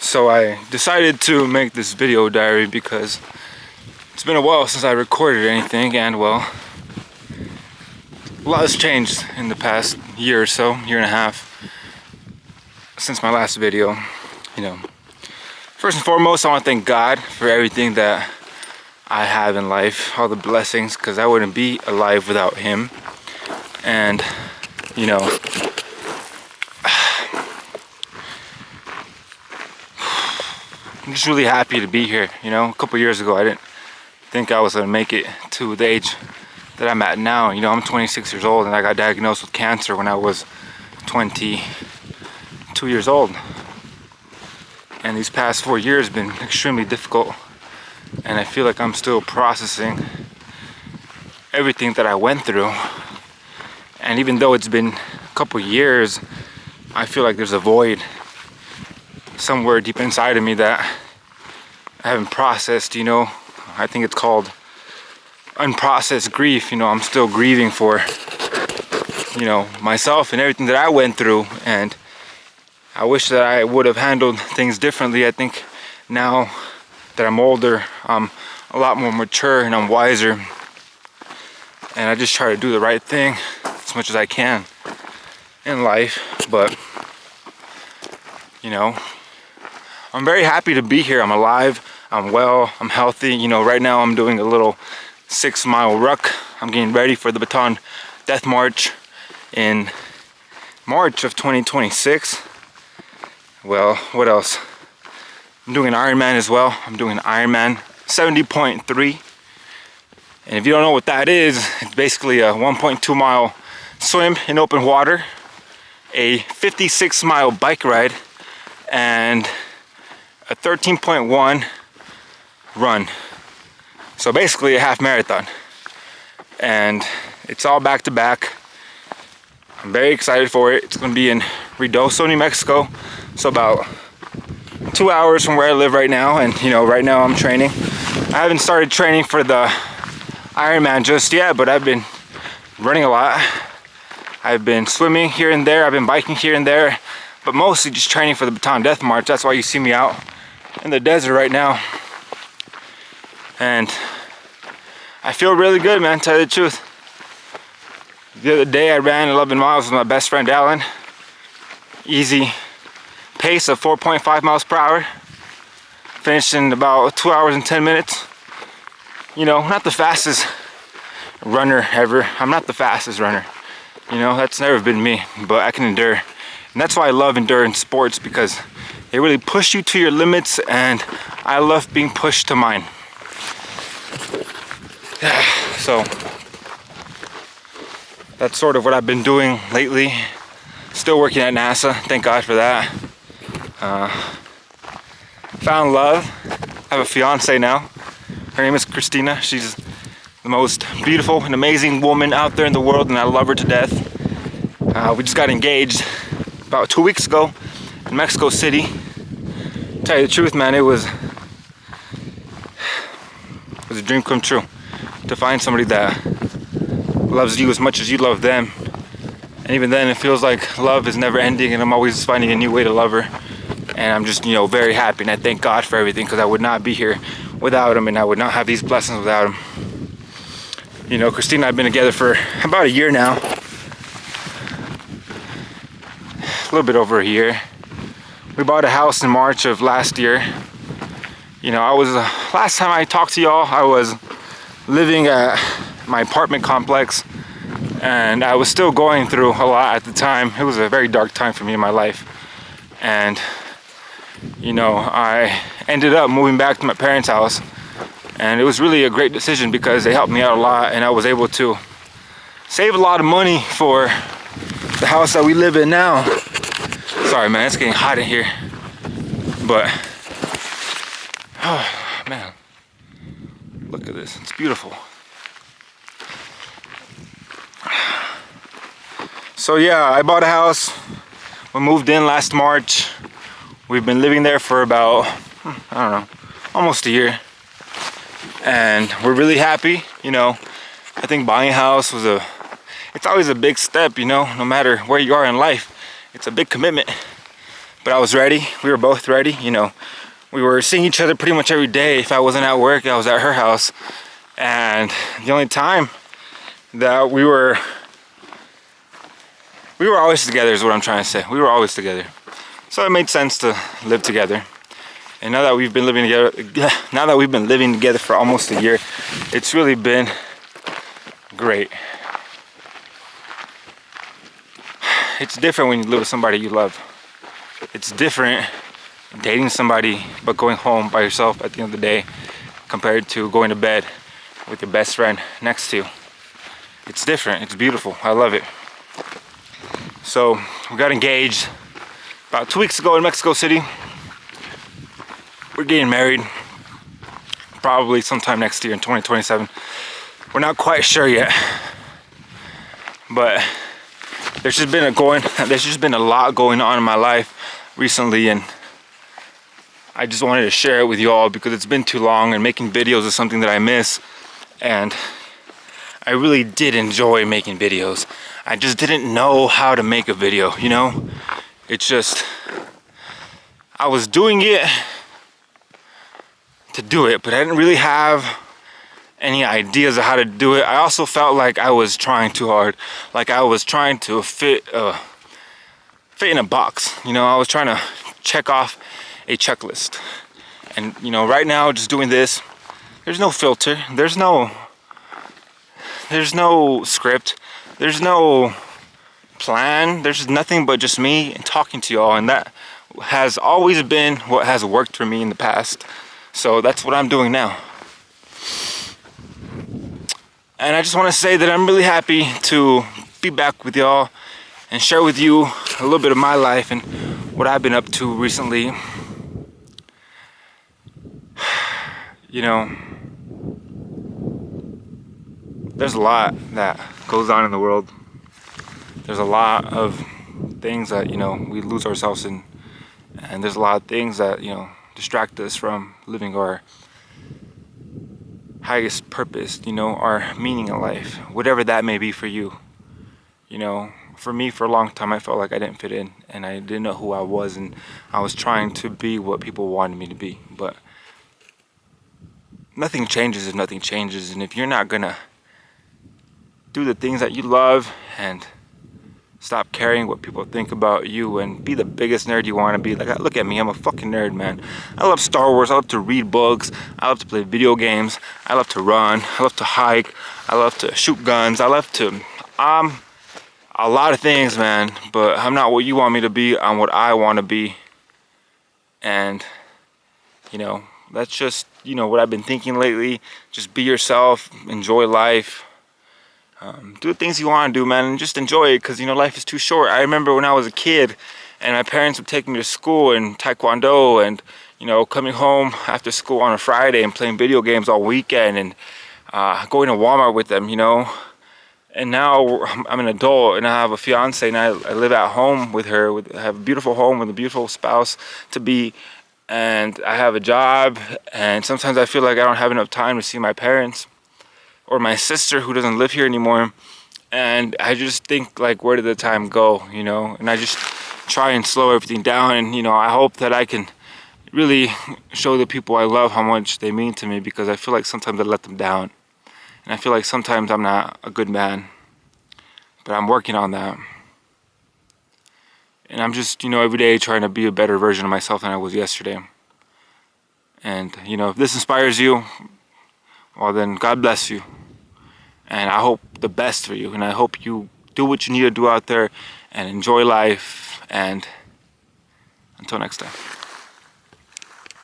So I decided to make this video diary because it's been a while since I recorded anything, and well, a lot has changed in the past year or so, year and a half, since my last video. First and foremost, I want to thank God for everything that I have in life, all the blessings, because I wouldn't be alive without Him. And I'm just really happy to be here. A couple years ago I didn't think I was gonna make it to the age that I'm at now. I'm 26 years old and I got diagnosed with cancer when I was 22 years old. And these past 4 years have been extremely difficult, and I feel like I'm still processing everything that I went through. And even though it's been a couple years, I feel like there's a void somewhere deep inside of me that I haven't processed. I think it's called unprocessed grief. I'm still grieving for myself and everything that I went through, and I wish that I would have handled things differently. I think now that I'm older, I'm a lot more mature and I'm wiser, and I just try to do the right thing as much as I can in life. But I'm very happy to be here. I'm alive, I'm well, I'm healthy. Right now I'm doing a little 6-mile ruck. I'm getting ready for the Baton Death March in March of 2026. Well, what else? I'm doing an Ironman as well. I'm doing an Ironman 70.3. And if you don't know what that is, it's basically a 1.2 mile swim in open water, a 56-mile bike ride, and a 13.1 run. So basically a half marathon. And it's all back to back. I'm very excited for it. It's going to be in Ruidoso, New Mexico. So about 2 hours from where I live right now. And right now I'm training. I haven't started training for the Ironman just yet, but I've been running a lot. I've been swimming here and there. I've been biking here and there, but mostly just training for the Baton Death March. That's why you see me out in the desert right now. And I feel really good, man, to tell you the truth. The other day I ran 11 miles with my best friend Alan. Easy pace of 4.5 miles per hour. Finished in about 2 hours and 10 minutes. Not the fastest runner ever. I'm not the fastest runner. That's never been me, but I can endure. And that's why I love endurance sports, because they really push you to your limits, and I love being pushed to mine. So that's sort of what I've been doing lately. Still working at NASA, thank God for that. Found love. I have a fiance now. Her name is Christina. She's the most beautiful and amazing woman out there in the world, and I love her to death. We just got engaged about 2 weeks ago in Mexico City. To tell you the truth, man, it was a dream come true to find somebody that loves you as much as you love them. And even then, it feels like love is never ending, and I'm always finding a new way to love her. And I'm just, very happy, and I thank God for everything, because I would not be here without Him, and I would not have these blessings without Him. Christina and I have been together for about a year now. A little bit over a year. We bought a house in March of last year. Last time I talked to y'all, I was living at my apartment complex, and I was still going through a lot at the time. It was a very dark time for me in my life. And I ended up moving back to my parents' house, and it was really a great decision because they helped me out a lot, and I was able to save a lot of money for the house that we live in now. Sorry, man, it's getting hot in here. But, oh man, look at this, it's beautiful. So yeah, I bought a house. We moved in last March. We've been living there for about, almost a year. And we're really happy. I think buying a house it's always a big step, no matter where you are in life. It's a big commitment. but I was ready. We were both ready, you know. We were seeing each other pretty much every day. If I wasn't at work, I was at her house. And the only time that we were always together is what I'm trying to say. We were always together. So it made sense to live together. And now that we've been living together, for almost a year, it's really been great. It's different when you live with somebody you love. It's different dating somebody but going home by yourself at the end of the day compared to going to bed with your best friend next to you. It's different. It's beautiful. I love it. So we got engaged about 2 weeks ago in Mexico City. We're getting married probably sometime next year in 2027. We're not quite sure yet, but there's just been a lot going on in my life recently, and I just wanted to share it with you all because it's been too long, and making videos is something that I miss, and I really did enjoy making videos. I just didn't know how to make a video, you know? It's just, I was doing it to do it, but I didn't really have any ideas of how to do it. I also felt like I was trying too hard, like I was trying to fit in a box, you know. I was trying to check off a checklist, and you know, right now just doing this, there's no filter, there's no script, there's no plan, there's nothing but just me and talking to y'all, and that has always been what has worked for me in the past. So that's what I'm doing now. And I just want to say that I'm really happy to be back with y'all and share with you a little bit of my life and what I've been up to recently. You know, there's a lot that goes on in the world. There's a lot of things that, you know, we lose ourselves in. And there's a lot of things that, you know, distract us from living our highest purpose, you know, our meaning in life, whatever that may be for you. You know, for me, for a long time, I felt like I didn't fit in, and I didn't know who I was, and I was trying to be what people wanted me to be. But nothing changes if nothing changes, and if you're not gonna do the things that you love and stop caring what people think about you and be the biggest nerd you want to be. Like, look at me, I'm a fucking nerd, man. I love Star Wars, I love to read books, I love to play video games, I love to run, I love to hike, I love to shoot guns, I love to, a lot of things, man, but I'm not what you want me to be, I'm what I want to be. And, you know, that's just, you know, what I've been thinking lately. Just be yourself, enjoy life. Do the things you want to do, man, and just enjoy it, because, you know, life is too short. I remember when I was a kid and my parents would take me to school and taekwondo, and, you know, coming home after school on a Friday and playing video games all weekend, and going to Walmart with them, you know. And now I'm an adult and I have a fiance, and I live at home with her. I have a beautiful home with a beautiful spouse to be, and I have a job, and sometimes I feel like I don't have enough time to see my parents or my sister who doesn't live here anymore. And I just think, like, where did the time go, you know? And I just try and slow everything down, and, you know, I hope that I can really show the people I love how much they mean to me, because I feel like sometimes I let them down. And I feel like sometimes I'm not a good man, but I'm working on that. And I'm just, you know, every day trying to be a better version of myself than I was yesterday. And, you know, if this inspires you, well, then God bless you. And I hope the best for you. And I hope you do what you need to do out there and enjoy life. And until next time.